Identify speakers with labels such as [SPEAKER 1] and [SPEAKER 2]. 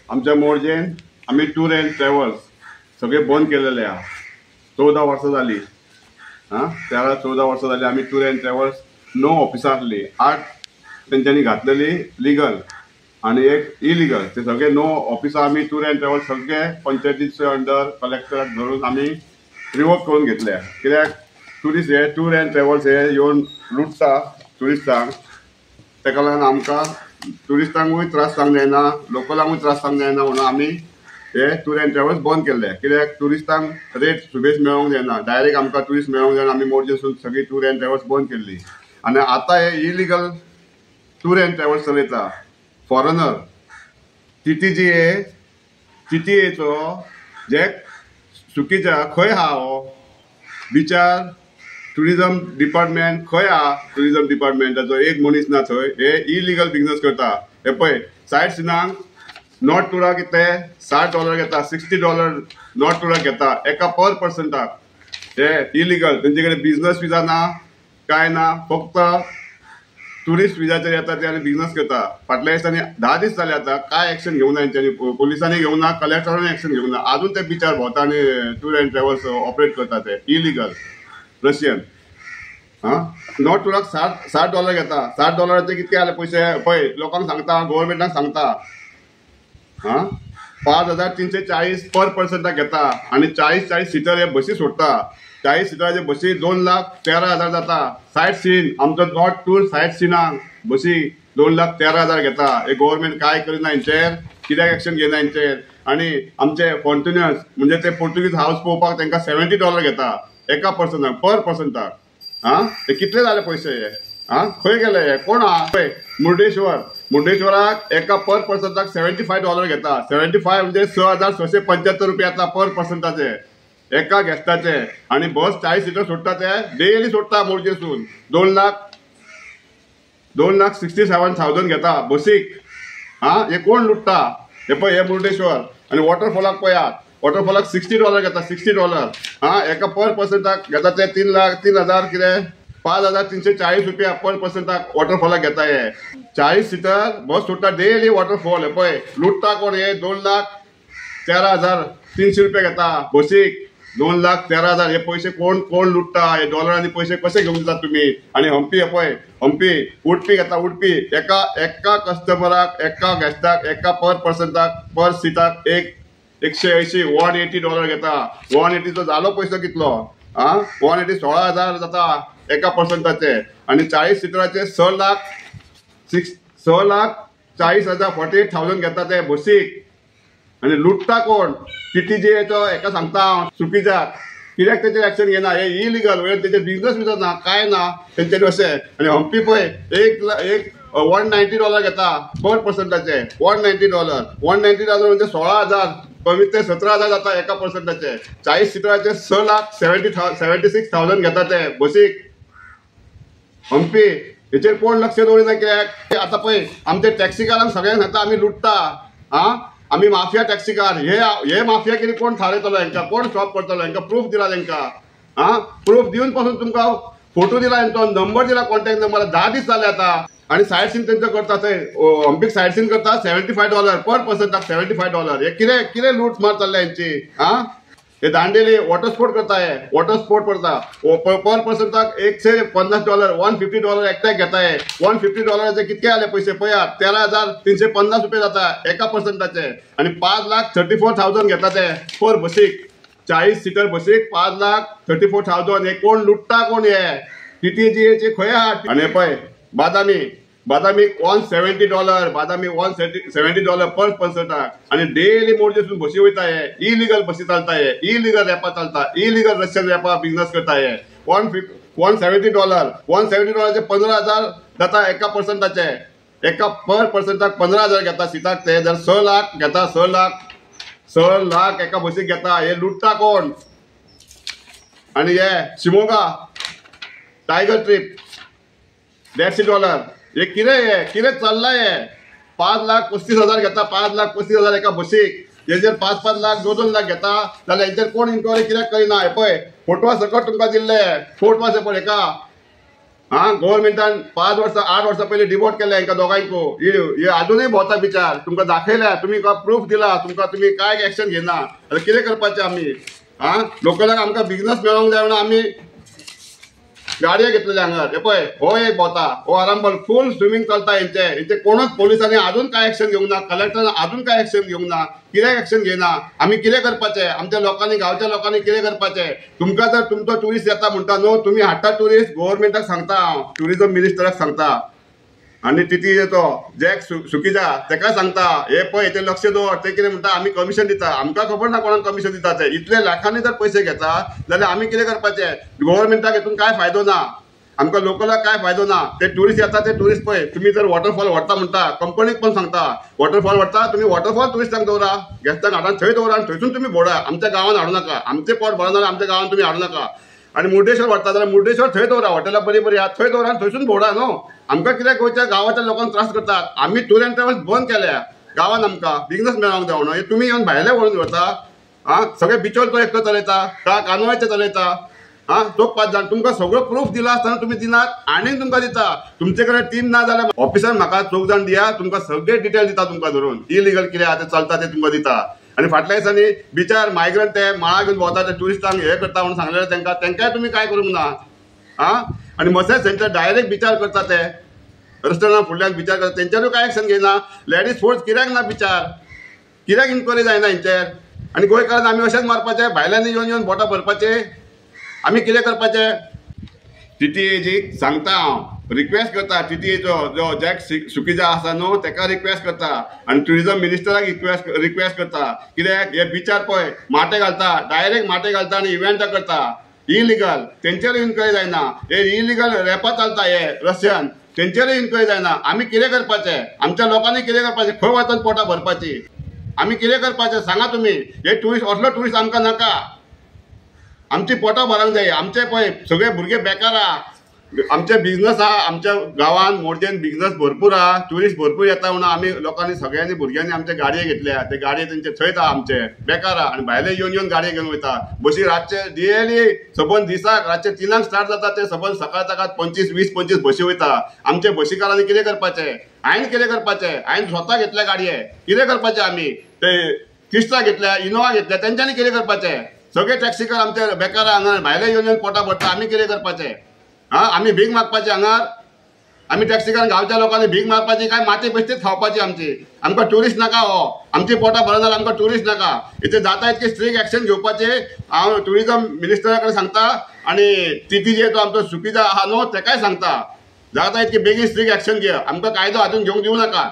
[SPEAKER 1] आमच्या मोरजेन आम्ही tour and travels सगळे बंद केलेले आहा. 14 वर्सां जाली. त्याला 14 वर्सां जाली आम्ही टूर अँड ट्रॅव्हल्स 9 ऑफिसां आसली. 8 तेंच्यांनी घातलेली लिगल आणि एक इलिगल. ते सगळे 9 ऑफिसां आम्ही टूर अँड ट्रॅव्हल्स सगळे पंचायतीचे अंडर कलेक्टराक धरून आम्ही रिवोक करून घेतल्या. कित्याक टुरिस्ट हे टूर अँड ट्रॅव्हल्स हे येवन लुटता टुरिस्टांक. तेका लागून आमकां टुरिस्टांकूय त्रास जावंक जायना, लोकलांकूय त्रास जावंक जायना म्हणून आमी हे टूर अँड ट्रॅव्हल्स बंद केल्ले. कित्याक टुरिस्टांक रेट सुबेज मेळोंक जायना, डायरेक्ट आमकां टुरिस्ट मेळोंक जायना. आमी मोरजेसून सगळी टूर अँड ट्रॅव्हल्स बंद केल्ली. आनी आतां हे इलिगल टूर अँड ट्रॅव्हल्स चलयता फॉरेनर. TTJचो जे चुकीच्या खंय आहा हो बिचार टुरिझम डिपार्टमेंट खंय आहा. टुरिझम डिपार्टमेंटाचो एक मनीस ना थंय. हे इलिगल बिझनस करता. हे पळय सायट सिनांक नॉट टुराक कितें $60 घेता, $60 नॉट टुराक घेता एका पर पर्सनटाक. हे इलिगल. तेंचे कडेन बिझनस विजा ना, काय ना, फक्त टुरिस्ट विजाचेर येता ते आनी बिझनस करता. फाटल्या दिसांनी 10 दीस जाले आतां काय एक्शन घेवंक ना तेंच्यांनी. पोलिसांनी घेवंक ना, कलेक्टरांनी एक्शन घेवंक ना. अजून ते बिचार भोंवता आनी टूर अँड ट्रॅव्हल्स ऑपरेट करता. ते इलिगल रशियन. नॉट टुराक $60 घेता. $60चे कितके जाले पयशे पळय. लोकांक सांगता, गव्हर्मेंटाक सांगता 5340 पर पर्सनटाक घेता. आणि 40 सिटर हे बसी सोडता. 40 सिटराचे बसी 2,13,000 जाता. सायट सीन आमचो नॉट टूर सायट सीनाक बसी 2,13,000 घेता. हे गव्हर्मेंट काय करिना हेंचेर, कित्याक एक्शन घेयना हेंचेर. आणि आमचे फॉर्च्युनर्स म्हणजे ते पोर्तुगीज हाऊस पळोवपाक तांकां $70 घेता एका पर्सनाक पर पर्सनटाक. हे कितले जाले पयशे हे. खंय गेले हे. कोण आहा पळय मुर्डेश्वराक एका पर पर्सनटाक $75 घेता. 75 म्हणजे ₹6,675 येता पर पर्सनटाचे एका गेस्टाचे. आणि बस 40 सिटर सोडटा ते डेली सोडता मोरजेसून. 2,67,000 घेता बसीक. हे कोण लुटता. हे पळय हे मुर्डेश्वर. आणि वॉटरफॉलाक पळयात. वॉटरफॉलाक $60 घेता. $60 एका पर पर्सनटाक घेता. ते 3,000 कितें ₹5,340 पर पर्सनटाक वॉटरफॉलाक घेता. हे 40 सिटर बस सोडटा डेली वॉटरफॉल. हे पळय लुटता कोण. हे ₹2,13,300 घेता बसीक. 2,13,000 हे पयशे कोण कोण लुटता. हे डॉलरांनी पयशे कशे घेवन दितात तुमी. आणि हंपी हे पळय हंपी उडपी घेता. उडपी एका कस्टमराक एका गेस्टाक एका पर पर्सनटाक पर सीटाक $180 $180 घेता. 180चो जालो पयसो कितलो. 180 16,000 जाता एका पर्सनटाचे. आणि 40 सिटराचे 6,40,000 48,000 घेता ते बसीक. आणि लुटता कोण. TTJचो एका सांगता चुकीच्या. कित्याक तेचेर एक्शन घेना. हे इलिगल वयर तेचे बिझनस विजा ना, काय ना तेंच्यांनी अशें. आणि हंपी पळय $190 घेता पर पर्सनटाचे. $190 म्हणजे 16,000 कमीत ते 17,000 जाता एका पर्सनटाचे. 40 सिटराचे 6,76,000 घेता ते बसीक. हंपी हेचेर कोण लक्ष दवरिना. कित्याक आतां पळय आमचे टॅक्सीकारांक सगळ्यांक सांगता आमी लुटता. आमी माफिया टॅक्सीकार. हे माफिया कितें कोण थारयतलो हेंकां. कोण स्टॉप करतलो. हेंकां प्रूफ दिला तेंकां. प्रूफ दिवन पासून तुमकां फोटो दिला हेंचो, नंबर दिला, कॉन्टॅक्ट नंबर. 10 दीस जाले आतां. आणि सायट सीन तेंचो करता थंय हंपीक सायट सीन करता $75 पर पर्सनटाक. $75 हे कितें लूट मार चल्ल्या हेंची. हे दांडेली वॉटर स्पोर्ट करता. हे वॉटर स्पोर्ट करता. पर पर्सनटाक $150 $150 एकट्याक घेता. हे $150चे कितके जाले पयशे पळयात. $13,350 जाता एका पर्सनटाचे. आणि 5,34,000 घेता ते पर बसीक. 40 सिटर बसीक 5,34,000. हे कोण लुटता कोण. हे TTJचे खंय आहा. आणि पळय बादामी $170 बादामी $170 पर पर्सनटाक. आणि डेली मोरजेसून बसी वयता. हे इलिगल बसी चलता. हे इलिगल रॅपा चलता. इलिगल रशियन रॅपा बिझनस करता. हे $170 $170चे 15,000 जाता एका पर्सनटाचे. एका पर पर्सनटाक 15,000 घेता सिटाक. ते जर 6 लाख घेता. 6 लाख एका बसीक घेता. हे लुटता कोण. आणि हे शिमोगा टायगर ट्रिप $150. हे कितें चल्लाय. हे 5,35,000 घेता. 5,35,000 एका बसीक. हेजेर 5-5 लाख 2-2 लाख घेता. जाल्यार हेचेर कोण इन्क्वायरी कित्याक करिना. हे पळय फोटवा सकट तुमकां दिल्ले. फोटवाचे पळय एका गव्हर्नमेंटान 5 वर्सां 8 वर्सां पयलीं डिवोट केले हांकां दोगांयको हे अजूनय भोंवता बिचार तुमकां दाखयल्या तुमी प्रूफ दिला तुमकां तुमी कांय एक्शन घेना आतां कितें करपाचें आमी लोकलांक आमकां बिजनस मेळोंक जाय म्हणून आमी गाडयो घेतलेले हांगा हे पळय हो एक भोंवता हो आरामबल फूल स्विमींग चलता हेंचे कोणूच पोलिसांनी आजून काय एक्शन घेवंक ना कलेक्टरान आजून काय एक्शन घेवंक ना कित्याक एक्शन घेयना आमी कितें करपाचें आमच्या लोकांनी गांवच्या लोकांनी कितें करपाचें तुमकां जर तुमचो ट्युरिस्ट येता म्हणटा न्हू तुमी हाडटा ट्युरिस्ट गव्हर्नमेंटाक सांगता हांव ट्युरिजम मिनिस्टराक सांगता आनी टिटी तो जॅक सुकिजा तेका सांगता हे पळय ते लक्ष दवर ते कितें म्हणटा आमी कमिशन दिता आमकां खबर ना कोणाक कमिशन दिता ते इतले लाखांनी जर पयशे घेता जाल्यार आमी कितें करपाचें गव्हर्नमेंटाक हेतून काय फायदो ना आमकां लोकलाक काय फायदो ना ते ट्युरिस्ट येता ते ट्युरिस्ट पळय तुमी जर वॉटरफॉल व्हरता म्हणटा कंपनीक पण सांगता वॉटरफॉल व्हरता तुमी वॉटरफॉल ट्युरिस्टांक दवरा गेस्टांक हाडान थंय दवरा आनी थंयसून तुमी भोडा आमच्या गांवांत हाडूं नाका आमचें पोट भरना जाल्यार आमच्या गांवांत तुमी हाडूं नाका आनी मुर्डेश्वर व्हरता जाल्यार मुर्डेश्वर थंय दवरा हॉटेलां बरी बरी आहा थंय दवरा आनी थंयसून भोडा न्हू आमकां कित्याक गोंयच्या गांवाच्या लोकांक त्रास करतात आमी टूर एंड ट्रॅवल्स बंद केल्या गांवांत आमकां बिजनस मेळोंक जाय म्हणून तुमी येवन भायले व्हरून व्हरता सगळे बिचोल तो एकटो चलयता कानवाचे चलयता तो 5 जाण तुमकां सगळो प्रूफ दिला आसतना तुमी दिनात आनीक तुमकां दिता तुमचे कडेन टीम ना जाल्यार ऑफिसान म्हाका 4 जाण दिया तुमकां सगळे डिटेल दिता तुमकां धरून इलिगल कितें आहा तें चलता तें तुमकां दिता आनी फाटल्या दिसांनी बिचार मायग्रंट ते माळा घेवन भोंवता ते ट्युरिस्टांक हे करता म्हणून सांगलेलें तेंकाय तुमी काय करूंक ना आनी मसेज सेंटर डायरेक्ट बिचार करता ते रेस्टॉरंटा फुडल्यान बिचार करता तेंच्यारूय काय एक्शन घेयना लेडीज फोर्स कित्याक ना बिचार कित्याक इन्क्वायरी जायना हेंचेर आनी गोंयकारांत आमी अशेंच मारपाचे भायल्यांनी येवन भोटां भरपाचे आमी कितें करपाचें टीटीएजीक सांगता हांव रिक्वेस्ट करता टीटीएचो जो जॅक सुकिजा आसा न्हू तेका रिक्वेस्ट करता आनी ट्युरिजम मिनिस्टराक रिक्वेस्ट करता कित्याक हे बिचार पळय माटे घालता डायरेक्ट माटे घालता आनी इव्हेंटां करता इलिगल तेंचेरूय इन्क्वायरी जायना हे इलिगल रॅपां चलता हे रशियन तेंचेरूय इन्क्वायरी जायना आमी कितें करपाचें आमच्या लोकांनी कितें करपाचें खंय वचून पोटां भरपाची आमी कितें करपाचें सांगा तुमी हे ट्युरिस्ट असलो ट्युरिस्ट आमकां नाका आमची पोटां भरंक जाय आमचे पळय सगळे भुरगे बेकार आहा आमचे बिजनस आहा आमच्या गांवांत मोरजेन बिजनस भरपूर आहा ट्युरिस्ट भरपूर येता म्हणून आमी लोकांनी सगळ्यांनी भुरग्यांनी आमचे गाडये घेतल्या ते गाडये तेंचे थंयच आहा आमचे बेकार आहा आनी भायले येवन गाडये घेवन वयता बशी रातचे डेली सबंद दिसाक रातचे 3 स्टार्ट जाता ते सबंद सकाळ सकाळ 20-25 बशी वयता आमचे बशीकारांनी कितें करपाचें हांवें कितें करपाचें हांवें स्वता घेतल्या गाडये कितें करपाचें आमी ते क्रिस्टा घेतल्या इनोवा घेतल्या तेंच्यांनी कितें करपाचें सगळे टॅक्सीकार आमचे बेकार हांगा भायले येवन पोटां भरता आमी कितें करपाचें आमी भीक मागपाची हांगा आमी टॅक्सीकार गांवच्या लोकांनी भीक मारपाची काय माती बेश्टीच खावपाची आमची आमकां ट्युरिस्ट नाका हो आमची पोटां भरना जाल्यार आमकां ट्युरिस्ट नाका इथे जाता इतके स्ट्रिक्ट एक्शन घेवपाचे हांव ट्युरिजम मिनिस्टरा कडेन सांगता आनी टीटीजे तो आमचो सुकिजा आहा न्हू तेकाय सांगता जाता इतके बेगीन स्ट्रिक्ट एक्शन घे आमकां कायदो हातून घेवंक दिवं नाका